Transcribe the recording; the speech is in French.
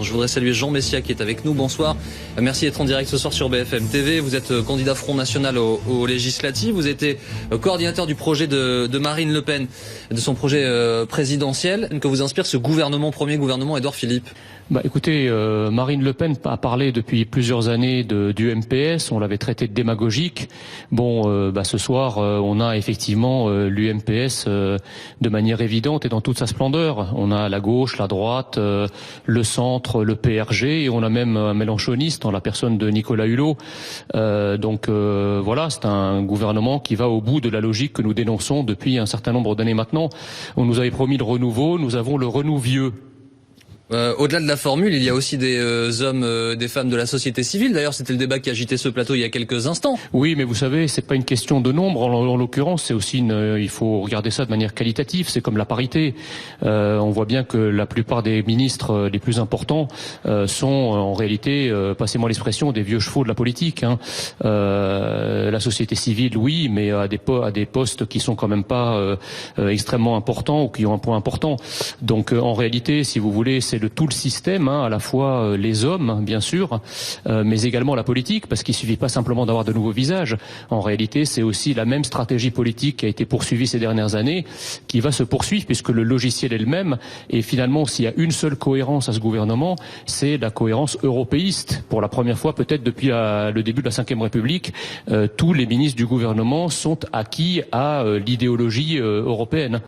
Je voudrais saluer Jean Messia qui est avec nous. Bonsoir. Merci d'être en direct ce soir sur BFM TV. Vous êtes candidat Front National aux législatives. Vous étiez coordinateur du projet de Marine Le Pen, de son projet présidentiel. Que vous inspire ce gouvernement, premier gouvernement Édouard Philippe? Écoutez, Marine Le Pen a parlé depuis plusieurs années du MPS, on l'avait traité de démagogique. Ce soir, on a effectivement l'UMPS de manière évidente et dans toute sa splendeur. On a la gauche, la droite, le centre, le PRG, et on a même un mélenchoniste en la personne de Nicolas Hulot. Voilà, c'est un gouvernement qui va au bout de la logique que nous dénonçons depuis un certain nombre d'années maintenant. On nous avait promis le renouveau, nous avons le renouvieux. Au-delà de la formule, il y a aussi des hommes, des femmes de la société civile. D'ailleurs, c'était le débat qui agitait ce plateau il y a quelques instants. Oui, mais vous savez, c'est pas une question de nombre. En l'occurrence, c'est aussi il faut regarder ça de manière qualitative. C'est comme la parité. On voit bien que la plupart des ministres les plus importants sont en réalité, passez-moi l'expression, des vieux chevaux de la politique. La société civile, oui, mais à des postes qui sont quand même pas extrêmement importants ou qui ont un point important. Donc, en réalité, si vous voulez, c'est tout le système, à la fois les hommes, bien sûr, mais également la politique, parce qu'il suffit pas simplement d'avoir de nouveaux visages. En réalité, c'est aussi la même stratégie politique qui a été poursuivie ces dernières années, qui va se poursuivre, puisque le logiciel est le même. Et finalement, s'il y a une seule cohérence à ce gouvernement, c'est la cohérence européiste. Pour la première fois, peut-être depuis le début de la Ve République, tous les ministres du gouvernement sont acquis à l'idéologie européenne.